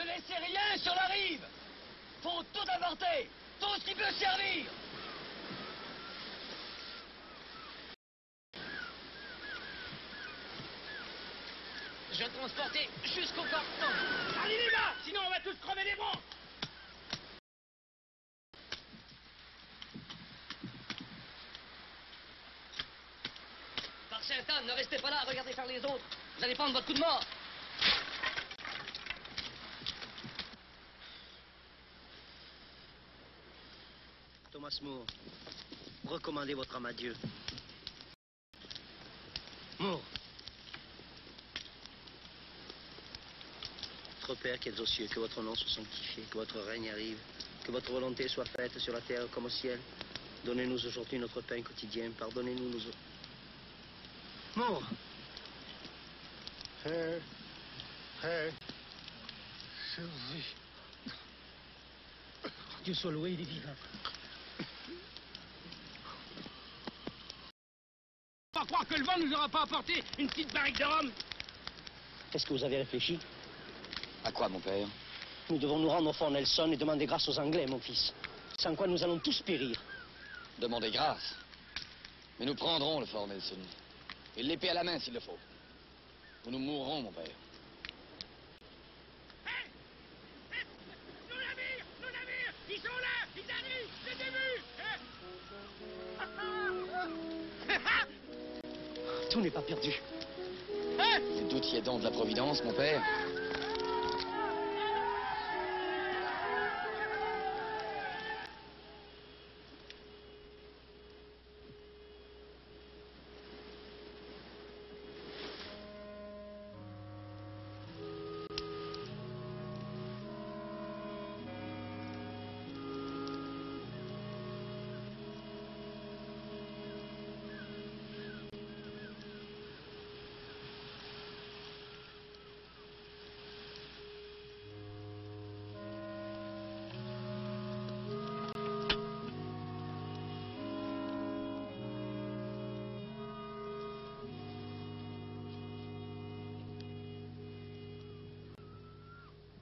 Ne laissez rien sur la rive. Faut tout apporter, tout ce qui peut servir. Je vais transporter jusqu'au carton. Allez les gars, sinon on va tous crever les bras. Par Sainte-Anne, ne restez pas là, regardez faire les autres. Vous allez prendre votre coup de mort. Thomas More, recommandez votre âme à Dieu. More. Notre Père qui êtes aux cieux, que votre nom soit sanctifié, que votre règne arrive, que votre volonté soit faite sur la terre comme au ciel. Donnez-nous aujourd'hui notre pain quotidien, pardonnez-nous nos... More. Père, survie. Dieu soit loué, il est vivant. Pas croire que le vent nous aura pas apporté une petite barrique de rhum. Est-ce que vous avez réfléchi? À quoi, mon père? Nous devons nous rendre au fort Nelson et demander grâce aux Anglais, mon fils. Sans quoi nous allons tous périr. Demandez grâce. Mais nous prendrons le fort Nelson. Et l'épée à la main s'il le faut. Ou nous mourrons, mon père. Nos navires, ils sont là, ils arrivent, c'est début. Tout n'est pas perdu. Vous doutiez donc de la Providence, mon père?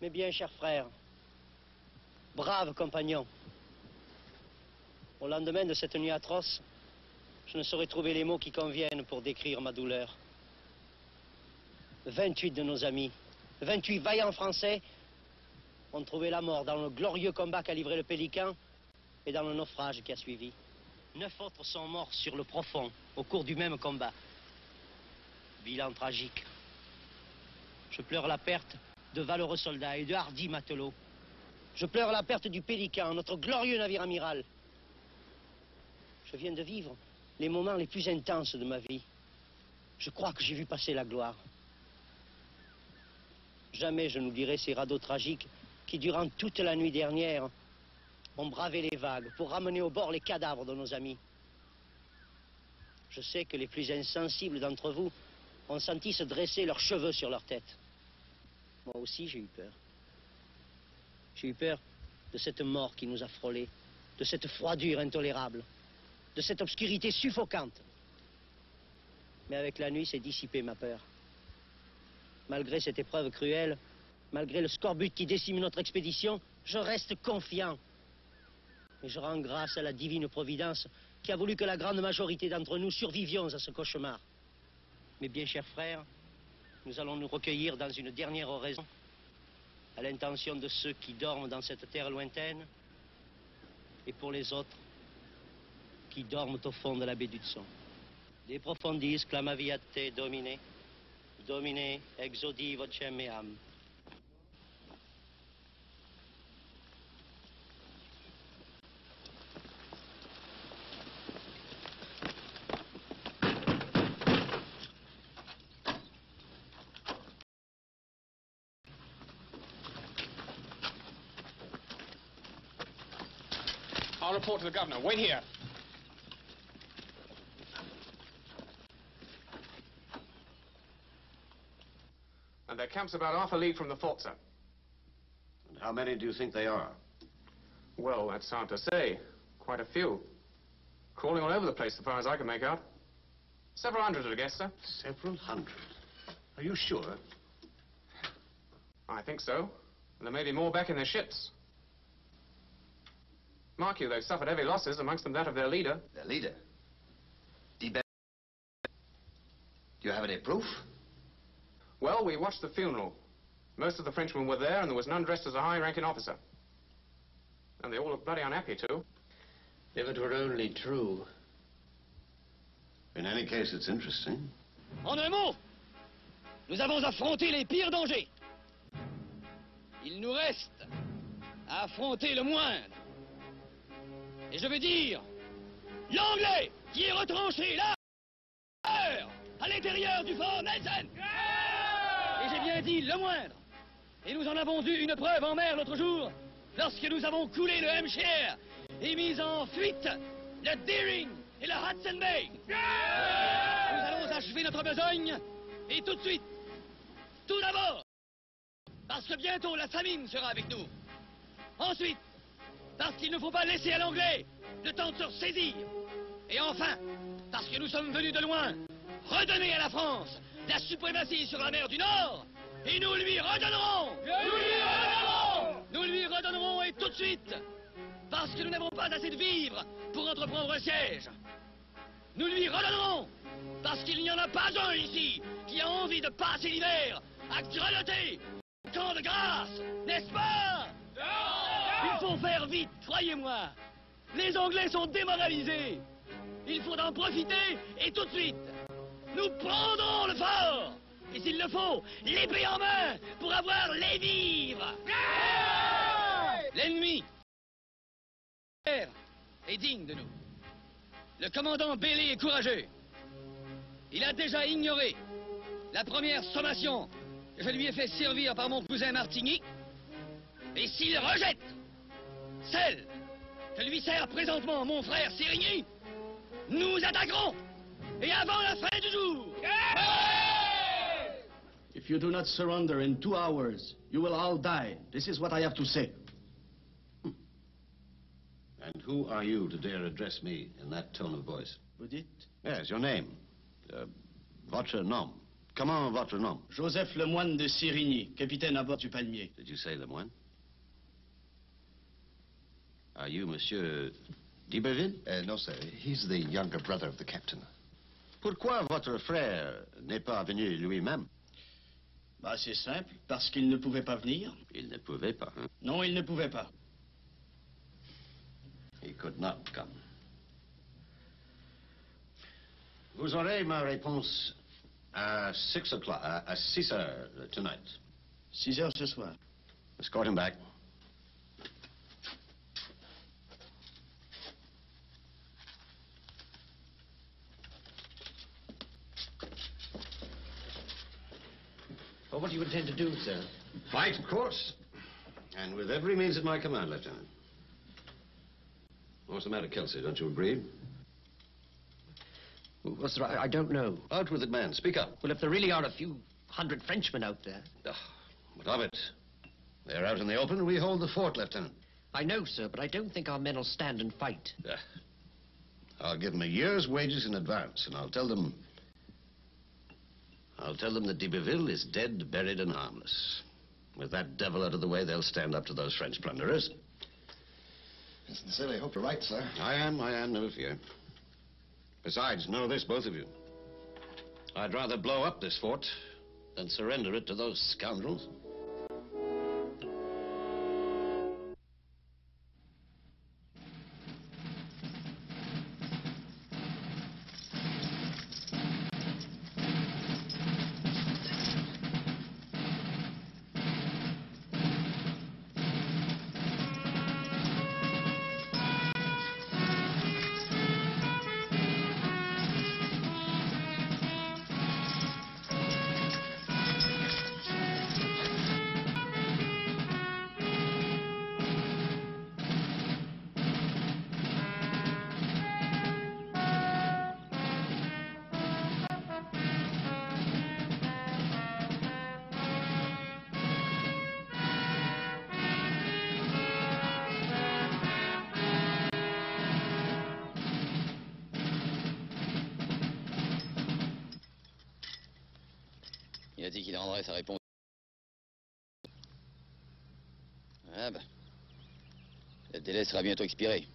Mes bien chers frères, braves compagnons, au lendemain de cette nuit atroce, je ne saurais trouver les mots qui conviennent pour décrire ma douleur. 28 de nos amis, 28 vaillants Français, ont trouvé la mort dans le glorieux combat qu'a livré le Pélican et dans le naufrage qui a suivi. 9 autres sont morts sur le profond au cours du même combat. Bilan tragique. Je pleure la perte de valeureux soldats et de hardis matelots. Je pleure la perte du Pélican, notre glorieux navire amiral. Je viens de vivre les moments les plus intenses de ma vie. Je crois que j'ai vu passer la gloire. Jamais je n'oublierai ces radeaux tragiques qui, durant toute la nuit dernière, ont bravé les vagues pour ramener au bord les cadavres de nos amis. Je sais que les plus insensibles d'entre vous ont senti se dresser leurs cheveux sur leur tête. Moi aussi, j'ai eu peur. J'ai eu peur de cette mort qui nous a frôlés, de cette froidure intolérable, de cette obscurité suffocante. Mais avec la nuit s'est dissipée ma peur. Malgré cette épreuve cruelle, malgré le scorbut qui décime notre expédition, je reste confiant. Et je rends grâce à la divine providence qui a voulu que la grande majorité d'entre nous survivions à ce cauchemar. Mes bien chers frères, nous allons nous recueillir dans une dernière oraison à l'intention de ceux qui dorment dans cette terre lointaine et pour les autres qui dorment au fond de la baie d'Hudson. De profundis clamaviate Domine, Domine exodi vocem meam. I'll report to the governor. Wait here. And their camp's about half a league from the fort, sir. And how many do you think they are? Well, that's hard to say. Quite a few. Crawling all over the place, so far as I can make out. Several hundred, I guess, sir. Several hundred. Are you sure? I think so. And there may be more back in their ships. Mark you, they've suffered heavy losses, amongst them that of their leader. Their leader? Do you have any proof? Well, we watched the funeral. Most of the Frenchmen were there, and there was none dressed as a high-ranking officer. And they all looked bloody unhappy, too. If it were only true. In any case, it's interesting. En un mot, nous avons affronté les pires dangers. Il nous reste à affronter le moindre. Et je veux dire, l'Anglais qui est retranché là, à l'intérieur du fort Nelson. Et j'ai bien dit le moindre. Et nous en avons eu une preuve en mer l'autre jour, lorsque nous avons coulé le Hampshire et mis en fuite le Deering et le Hudson Bay. Nous allons achever notre besogne, et tout de suite. Tout d'abord, parce que bientôt la famine sera avec nous. Ensuite, parce qu'il ne faut pas laisser à l'Anglais le temps de se ressaisir. Et enfin, parce que nous sommes venus de loin, redonner à la France la suprématie sur la mer du Nord, et nous lui redonnerons. Nous lui redonnerons, et tout de suite, parce que nous n'avons pas assez de vivres pour entreprendre un siège. Nous lui redonnerons, parce qu'il n'y en a pas un ici qui a envie de passer l'hiver à grelotter au camp de grâce, n'est-ce pas? Il faut faire vite, croyez-moi. Les Anglais sont démoralisés. Il faut en profiter, et tout de suite. Nous prendrons le fort. Et s'il le faut, l'épée en main pour avoir les vivres. L'ennemi est digne de nous. Le commandant Bailey est courageux. Il a déjà ignoré la première sommation que je lui ai fait servir par mon cousin Martigny. Et s'il rejette celle que lui sert présentement mon frère Sérigny, nous attaquerons. Et avant la fin du jour. If you do not surrender in 2 hours, you will all die. This is what I have to say. And who are you to dare address me in that tone of voice? Vous dites? Yes, your name. Votre nom. Comment votre nom? Joseph Lemoine de Sérigny, capitaine à bord du Palmier. Did you say Lemoine? Are you Monsieur d'Iberville? No, sir. He's the younger brother of the captain. Pourquoi votre frère n'est pas venu lui-même? Bah, c'est simple, parce qu'il ne pouvait pas venir. Il ne pouvait pas, hein? Non, il ne pouvait pas. He could not come. Vous aurez ma réponse à 6 o'clock, à 6 heures tonight. 6 heures ce soir. Escort him back. Well, what do you intend to do, sir? Fight, of course. And with every means at my command, Lieutenant. What's the matter, Kelsey? Don't you agree? Well, sir, I don't know. Out with it, man. Speak up. Well, if there really are a few hundred Frenchmen out there. What of it? They're out in the open, and we hold the fort, Lieutenant. I know, sir, but I don't think our men will stand and fight. I'll give them a year's wages in advance, and I'll tell them that d'Iberville is dead, buried, and harmless. With that devil out of the way, they'll stand up to those French plunderers. I sincerely hope you're right, sir. I am, never fear. Besides, know this, both of you. I'd rather blow up this fort than surrender it to those scoundrels. Il a dit qu'il rendrait sa réponse. délai sera bientôt expiré.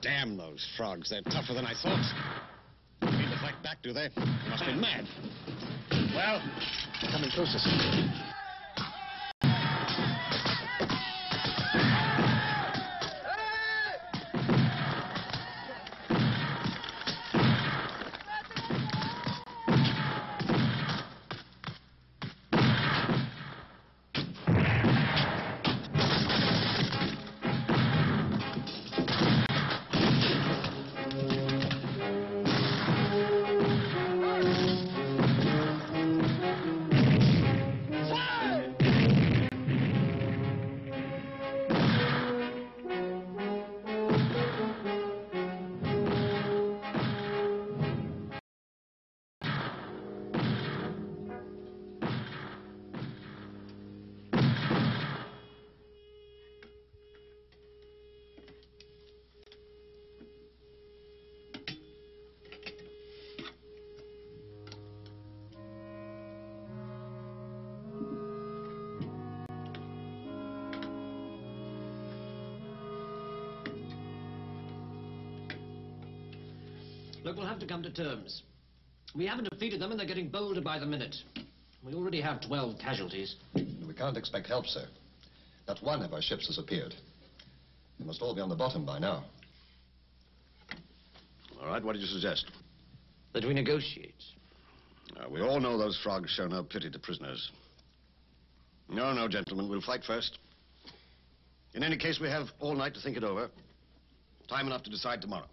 Damn those frogs. They're tougher than I thought. They mean to fight back, do they? They must be mad. Well, they're coming closer, sir. Look, we'll have to come to terms. We haven't defeated them, and they're getting bolder by the minute. We already have 12 casualties. We can't expect help, sir. Not one of our ships has appeared. They must all be on the bottom by now. All right, what do you suggest? That we negotiate. We all know those frogs show no pity to prisoners. No, gentlemen, we'll fight first. In any case, we have all night to think it over. Time enough to decide tomorrow.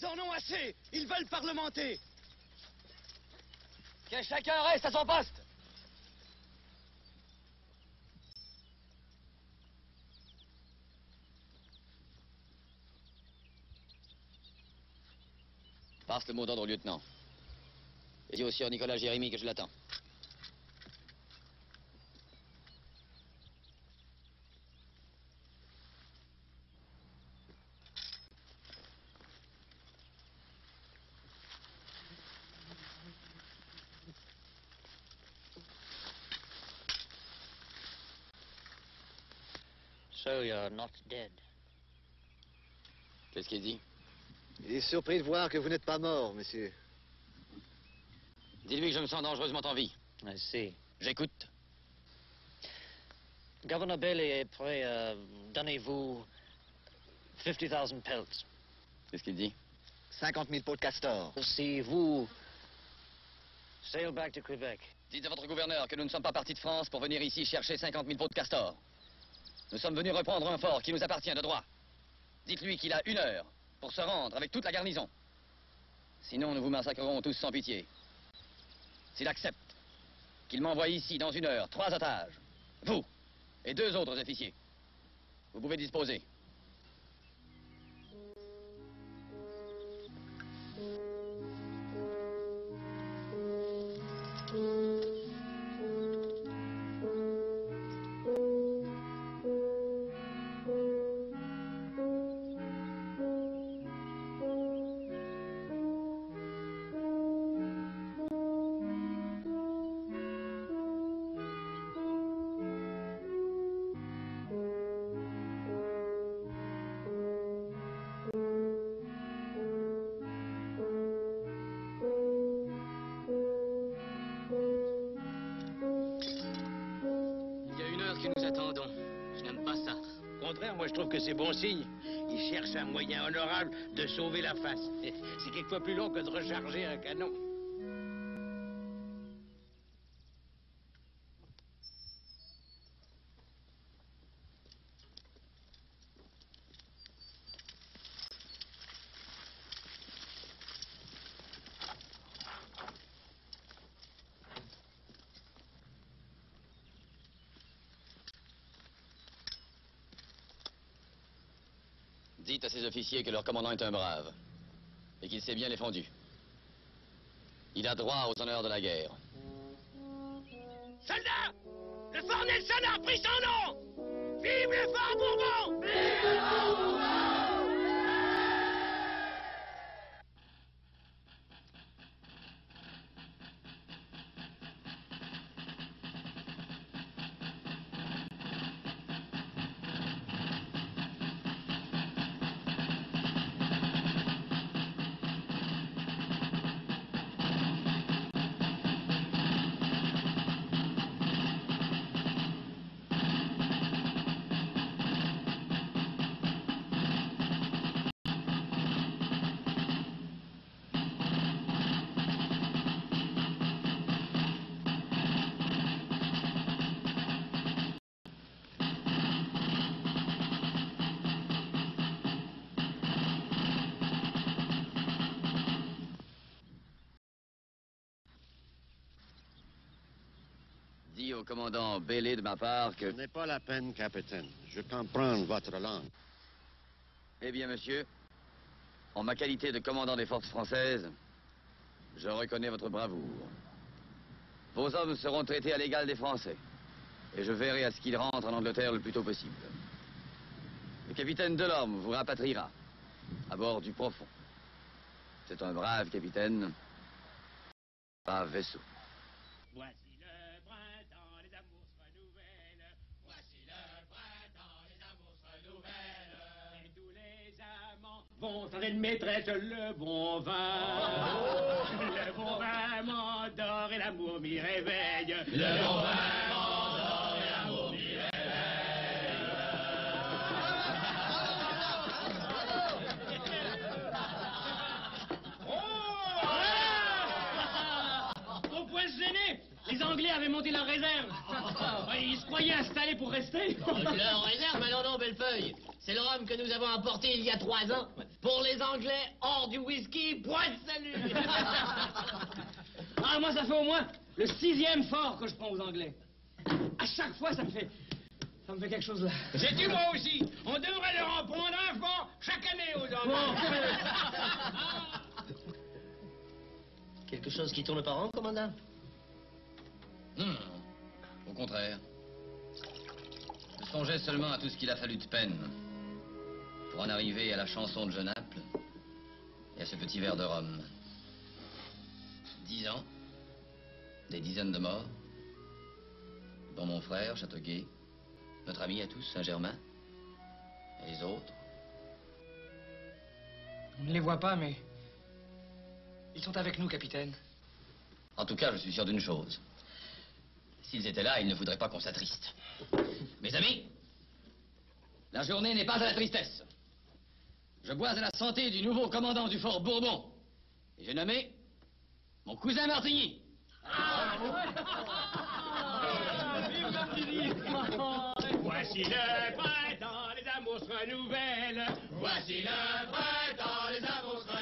Ils en ont assez. Ils veulent parlementer. Que chacun reste à son poste. Passe le mot d'ordre au lieutenant. Et dis au sieur Nicolas Jérémy que je l'attends. So you're not dead. Qu'est-ce qu'il dit? Il est surpris de voir que vous n'êtes pas mort, monsieur. Dis-lui que je me sens dangereusement en vie. I see. J'écoute. Governor Bailey est prêt à donner-vous 50,000 pelts. Qu'est-ce qu'il dit? 50 000 pots de castor. Si vous sail back to Quebec. Dites à votre gouverneur que nous ne sommes pas partis de France pour venir ici chercher 50 000 pots de castor. Nous sommes venus reprendre un fort qui nous appartient de droit. Dites-lui qu'il a 1 heure pour se rendre avec toute la garnison. Sinon, nous vous massacrerons tous sans pitié. S'il accepte qu'il m'envoie ici, dans 1 heure, 3 otages, vous et 2 autres officiers, vous pouvez disposer. Moi, je trouve que c'est bon signe. Ils cherchent un moyen honorable de sauver la face. C'est quelquefois plus long que de recharger un canon. Dites à ces officiers que leur commandant est un brave et qu'il sait bien les fondus. Il a droit aux honneurs de la guerre. Soldats! Le fort Nelson a pris son nom! Vive le fort Bourbon! Vive le fort Bourbon! Dis au commandant Bailey de ma part que... Ce n'est pas la peine, capitaine. Je comprends votre langue. Eh bien, monsieur, en ma qualité de commandant des forces françaises, je reconnais votre bravoure. Vos hommes seront traités à l'égal des Français. Et je verrai à ce qu'ils rentrent en Angleterre le plus tôt possible. Le capitaine Delorme vous rapatriera à bord du Profond. C'est un brave capitaine, brave vaisseau. Voici le printemps, les amours se renouvellent. Voici le printemps, les amours se renouvellent. Et tous les amants vont sans une maîtresse le bon vin. Le bon vin m'endort et l'amour m'y réveille. Le bon vin m'endort et l'amour m'y réveille. Les Anglais avaient monté leur réserve. Ils se croyez installé pour rester? Je le réserve, mais non, Bellefeuille. C'est le rhum que nous avons apporté il y a 3 ans. Pour les Anglais, hors du whisky, point de salut. Ah, moi, ça fait au moins le 6e fort que je prends aux Anglais. À chaque fois, ça me fait quelque chose là. Sais-tu, moi aussi, on devrait leur en prendre un fort chaque année aux Anglais. Quelque chose qui tourne par an, commandant? Non, au contraire. Je songeais seulement à tout ce qu'il a fallu de peine pour en arriver à la chanson de Genappe et à ce petit verre de rhum. 10 ans, des dizaines de morts, dont mon frère, Châteauguay, notre ami à tous, Saint-Germain, et les autres. On ne les voit pas, mais ils sont avec nous, capitaine. En tout cas, je suis sûr d'une chose. S'ils étaient là, ils ne voudraient pas qu'on s'attriste. Mes amis, la journée n'est pas à la tristesse. Je bois à la santé du nouveau commandant du fort Bourbon. Et j'ai nommé mon cousin Martigny. Voici le printemps, les amours se renouvellent. Voici le printemps, les amours se